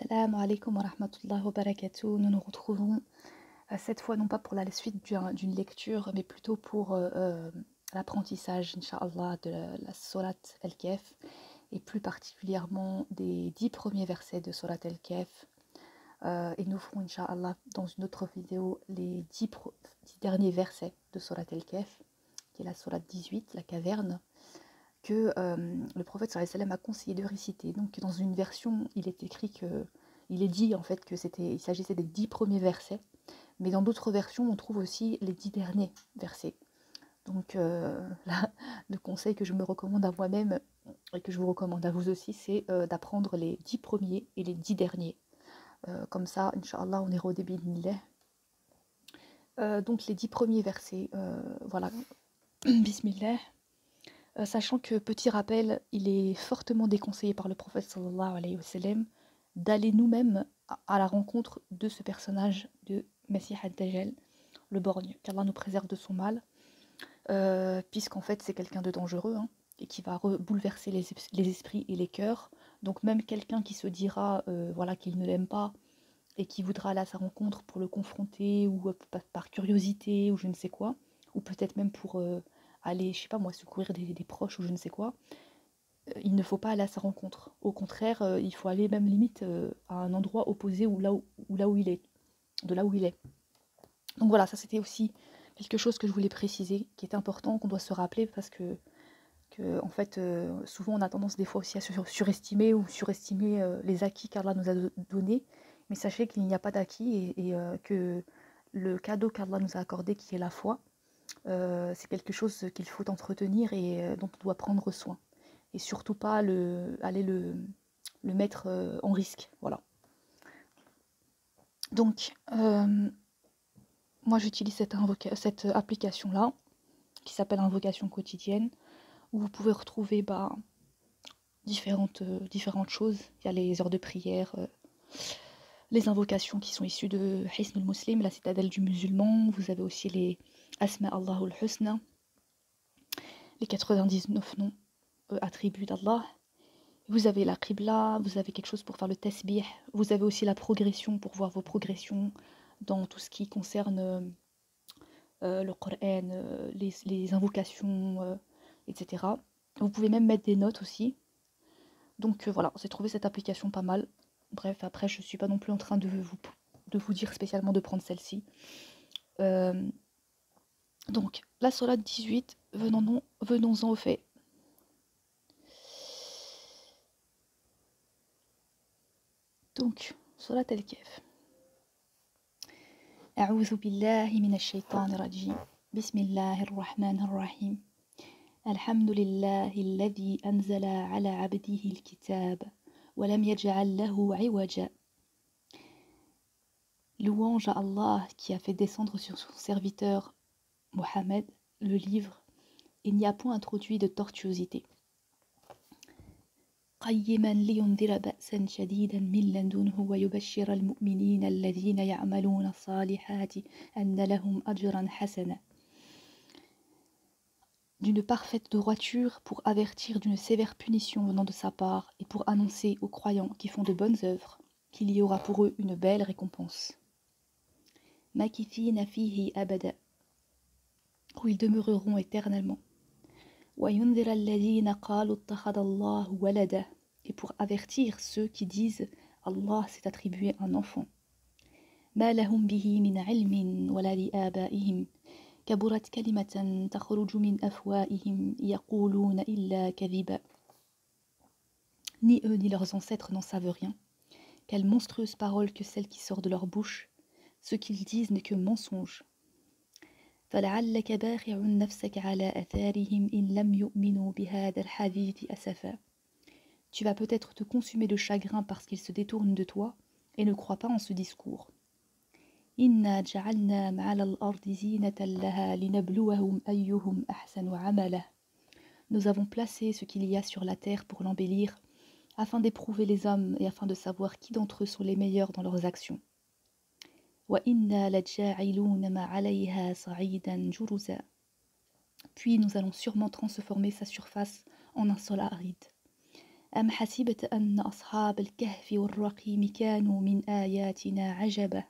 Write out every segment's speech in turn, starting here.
Salam alaikum wa rahmatullahi wa barakatuh. Nous nous retrouvons cette fois non pas pour la suite d'une lecture, mais plutôt pour l'apprentissage, Inch'Allah, de la Sourate Al-Kahf, et plus particulièrement des 10 premiers versets de Sourate Al-Kahf. Et nous ferons, Inch'Allah, dans une autre vidéo, les 10 derniers versets de Sourate Al-Kahf, qui est la Sourate 18, la caverne, que le prophète sallallahu alayhi wa sallam a conseillé de réciter. Donc dans une version, il est écrit que, il est dit en fait que il s'agissait des 10 premiers versets, mais dans d'autres versions, on trouve aussi les 10 derniers versets. Donc là, le conseil que je me recommande à moi-même et que je vous recommande à vous aussi, c'est d'apprendre les 10 premiers et les 10 derniers. Comme ça, Inch'Allah, on ira au début d'Illah. Donc les 10 premiers versets, voilà. Bismillah. Sachant que, petit rappel, il est fortement déconseillé par le prophète sallallahu alayhi wa sallam d'aller nous-mêmes à la rencontre de ce personnage de Messie ad-Dajjal, le borgne, qu'Allah nous préserve de son mal, puisqu'en fait c'est quelqu'un de dangereux, hein, et qui va bouleverser les esprits et les cœurs. Donc même quelqu'un qui se dira voilà, qu'il ne l'aime pas et qui voudra aller à sa rencontre pour le confronter ou par curiosité ou je ne sais quoi, ou peut-être même pour aller, je sais pas moi, secourir des proches ou je ne sais quoi, il ne faut pas aller à sa rencontre. Au contraire, il faut aller même limite à un endroit opposé là où il est, de là où il est. Donc voilà, ça c'était aussi quelque chose que je voulais préciser, qui est important, qu'on doit se rappeler parce que en fait, souvent on a tendance des fois aussi à surestimer ou surestimer les acquis qu'Allah nous a donnés. Mais sachez qu'il n'y a pas d'acquis et que le cadeau qu'Allah nous a accordé, qui est la foi, c'est quelque chose qu'il faut entretenir et dont on doit prendre soin. Et surtout pas aller le mettre en risque. Voilà. Donc, moi j'utilise cette application-là, qui s'appelle Invocation quotidienne, où vous pouvez retrouver différentes choses. Il y a les heures de prière, les invocations qui sont issues de Hisnul Muslim, la citadelle du musulman. Vous avez aussi les Asma Allahul Husna, les 99 noms attributs d'Allah. Vous avez la Qibla, vous avez quelque chose pour faire le tasbih, vous avez aussi la progression pour voir vos progressions dans tout ce qui concerne le Coran, les invocations, etc. Vous pouvez même mettre des notes aussi. Donc voilà, j'ai trouvé cette application pas mal. Bref, après, je ne suis pas non plus en train de vous dire spécialement de prendre celle-ci. Donc, la Sourate 18, venons-en au fait. Donc, Sourate Al-Kahf. أعوذ بالله من الشيطان الرجيم بسم الله الرحمن الرحيم الحمد لله الذي أنزل على عبده الكتاب ولم يجعل له عوجا. Louange à Allah qui a fait descendre sur son serviteur Mohammed le livre et n'y a point introduit de tortuosité. قيما لينذر بأسا شديدا من لدنه ويبشر المؤمنين الذين يعملون الصالحات أن لهم أجرا حسنا. D'une parfaite droiture pour avertir d'une sévère punition venant de sa part et pour annoncer aux croyants qui font de bonnes œuvres qu'il y aura pour eux une belle récompense. Makithina fihi abada, où ils demeureront éternellement. وَيُنذِرَ الَّذِينَ قَالُوا اتَّخَذَ اللَّهُ وَلَدًا, et pour avertir ceux qui disent Allah s'est attribué un enfant. مَا لَهُم بِهِ مِنْ عِلْمٍ وَلَا لِآبَائِهِمْ كَبُرَتْ كَلِمَةً تَخْرُجُ مِنْ أَفْوَاهِهِمْ يَقُولُونَ إِلَّا كَذِبًا. Ni eux ni leurs ancêtres n'en savent rien. Quelle monstrueuse parole que celle qui sort de leur bouche. Ce qu'ils disent n'est que mensonge. فلعلك باخع نفسك على أثارهم إن لم يؤمنوا بهذا الحديث أسفا. Tu vas peut-être te consumer de chagrin parce qu'ils se détournent de toi et ne croient pas en ce discours. إنا جعلنا ما على الأرض زينة لها لنبلوهم أيهم أحسن عملا. Nous avons placé ce qu'il y a sur la terre pour l'embellir, afin d'éprouver les hommes et afin de savoir qui d'entre eux sont les meilleurs dans leurs actions. وَإِنَّا لَجَاعِلُونَ مَا عَلَيْهَا صَعِيدًا جُرُزًا. Puis nous allons sûrement transformer sa surface en un sol aride. أم حسبت أن أصحاب الكهف والرقيم كانوا من آياتنا عجبا.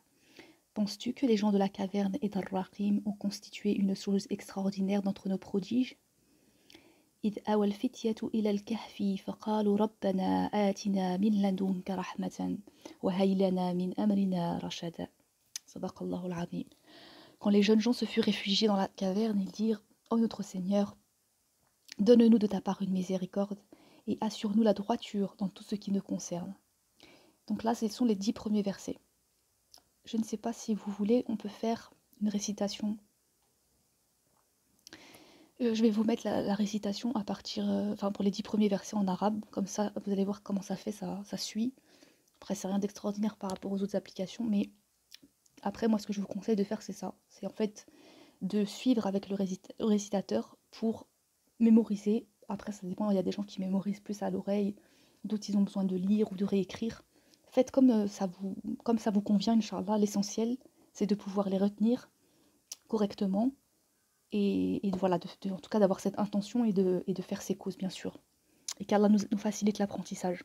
Penses-tu que les gens de la caverne et d'Ar-Raqim ont constitué une chose extraordinaire d'entre nos prodiges? إذ أوى الفتية إلى الكهف فقالوا ربنا آتنا من لدنك رحمة وهيئ لنا من أمرنا رشدا. صدق الله العظيم. Quand les jeunes gens se furent réfugiés dans la caverne, ils dirent: Ô notre Seigneur, donne-nous de ta part une miséricorde et assure-nous la droiture dans tout ce qui nous concerne. Donc là, ce sont les 10 premiers versets. Je ne sais pas si vous voulez, on peut faire une récitation. Je vais vous mettre la récitation à partir, pour les 10 premiers versets en arabe, comme ça vous allez voir comment ça fait, ça suit. Après, c'est rien d'extraordinaire par rapport aux autres applications, mais après, moi, ce que je vous conseille de faire, c'est ça. C'est en fait de suivre avec le récitateur pour mémoriser. Après, ça dépend, il y a des gens qui mémorisent plus à l'oreille, d'autres, ils ont besoin de lire ou de réécrire. Faites comme ça vous convient, Inch'Allah. L'essentiel, c'est de pouvoir les retenir correctement et voilà, en tout cas d'avoir cette intention et de faire ses causes, bien sûr. Et qu'Allah nous facilite l'apprentissage.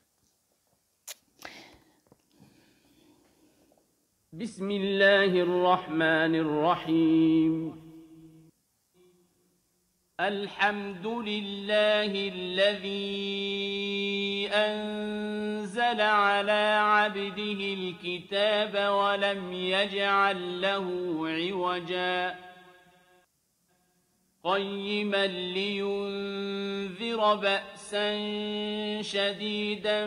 Bismillahirrahmanirrahim. الحمد لله الذي أنزل على عبده الكتاب ولم يجعل له عوجا قيما لينذر بأسا شديدا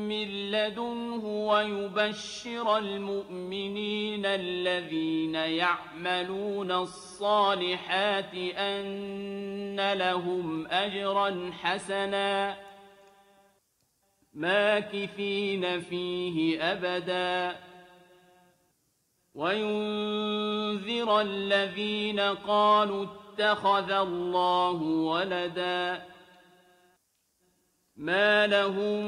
من لدنه ويبشر المؤمنين الذين يعملون الصالحات أن لهم أجرا حسنا ماكثين فيه أبدا وينذر الذين قالوا اتخذ الله ولدا ما لهم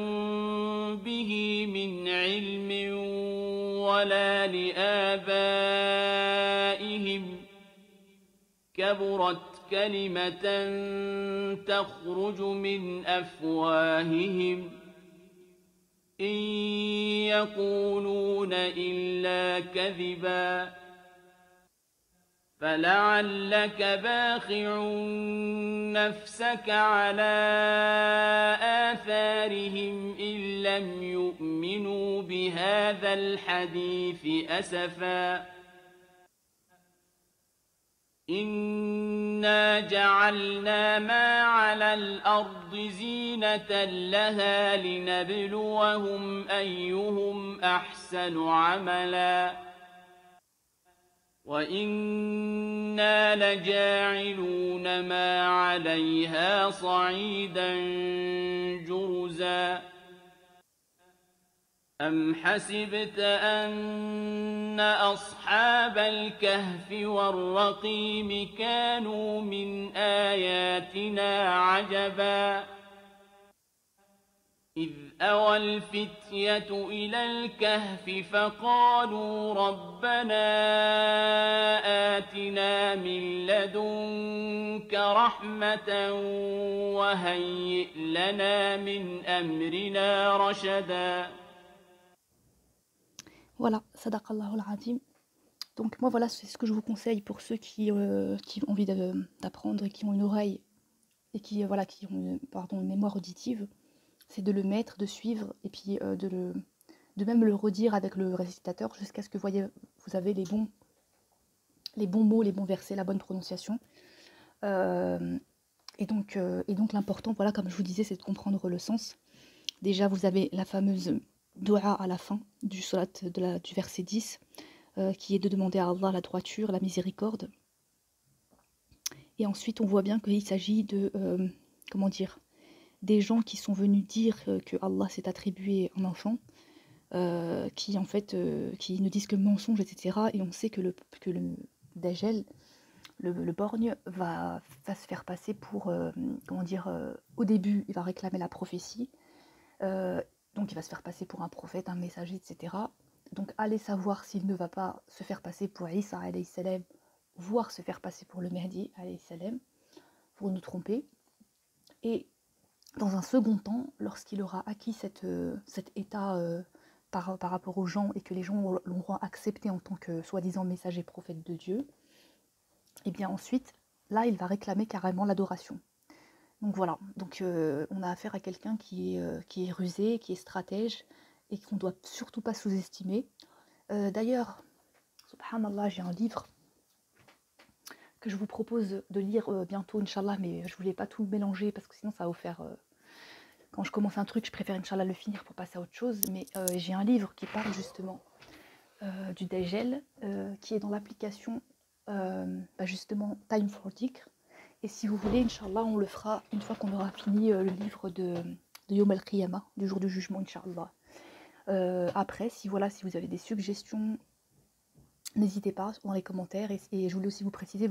به من علم ولا لآبائهم كبرت كلمة تخرج من أفواههم إن يقولون إلا كذبا فلعلك باخع نفسك على آثارهم إن لم يؤمنوا بهذا الحديث أسفا إنا جعلنا ما على الأرض زينة لها لنبلوهم أيهم أحسن عملا وإنا لجاعلون ما عليها صعيدا جرزا أم حسبت أن أصحاب الكهف والرقيم كانوا من آياتنا عجبا إذ أوى الفتية إلى الكهف فقالوا ربنا آتنا من لدنك رحمة وهيئ لنا من أمرنا رشدا. Voilà, sadaqallahu al-azim. Donc moi voilà, c'est ce que je vous conseille pour ceux qui ont envie d'apprendre et qui ont une oreille et qui ont une mémoire auditive. C'est de le mettre, de suivre et puis de même le redire avec le récitateur jusqu'à ce que vous avez les bons mots, les bons versets, la bonne prononciation. Et donc l'important, voilà, comme je vous disais, c'est de comprendre le sens. Déjà, vous avez la fameuse dua à la fin du surat du verset 10, qui est de demander à Allah la droiture, la miséricorde. Et ensuite, on voit bien qu'il s'agit de, des gens qui sont venus dire que Allah s'est attribué un enfant, qui en fait qui ne disent que mensonge, etc. Et on sait que le Dajjal, le borgne, va se faire passer pour, au début, il va réclamer la prophétie, donc il va se faire passer pour un prophète, un messager, etc. Donc allez savoir s'il ne va pas se faire passer pour Isa alayhi salam, voire se faire passer pour le Mahdi alayhi salam, pour nous tromper. Et Dans un second temps, lorsqu'il aura acquis cet état par rapport aux gens et que les gens l'auront accepté en tant que soi-disant messager prophète de Dieu, et bien ensuite, là, il va réclamer carrément l'adoration. Donc voilà, donc on a affaire à quelqu'un qui est rusé, qui est stratège et qu'on ne doit surtout pas sous-estimer. D'ailleurs, subhanallah, j'ai un livre que je vous propose de lire bientôt, Inch'Allah, mais je voulais pas tout mélanger parce que sinon ça va vous faire... quand je commence un truc, je préfère Inch'Allah le finir pour passer à autre chose, mais j'ai un livre qui parle justement du Dajjal, qui est dans l'application justement Time for Dhikr. Et si vous voulez, Inch'Allah, on le fera une fois qu'on aura fini le livre de Yom al-Qiyamah, du jour du jugement, Inch'Allah. Après, si vous avez des suggestions, n'hésitez pas dans les commentaires. Et je voulais aussi vous préciser,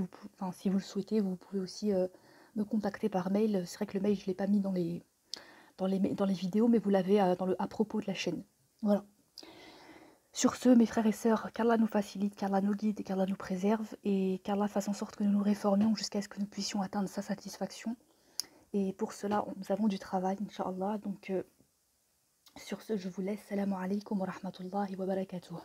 si vous le souhaitez, vous pouvez aussi me contacter par mail. C'est vrai que le mail, je ne l'ai pas mis dans les vidéos, mais vous l'avez dans le à propos de la chaîne. Voilà. Sur ce, mes frères et sœurs, qu'Allah nous facilite, qu'Allah nous guide, qu'Allah nous préserve et qu'Allah fasse en sorte que nous nous réformions jusqu'à ce que nous puissions atteindre sa satisfaction. Et pour cela, nous avons du travail, Inch'Allah. Donc, sur ce, je vous laisse. Salam alaikum wa rahmatullahi wa barakatuh.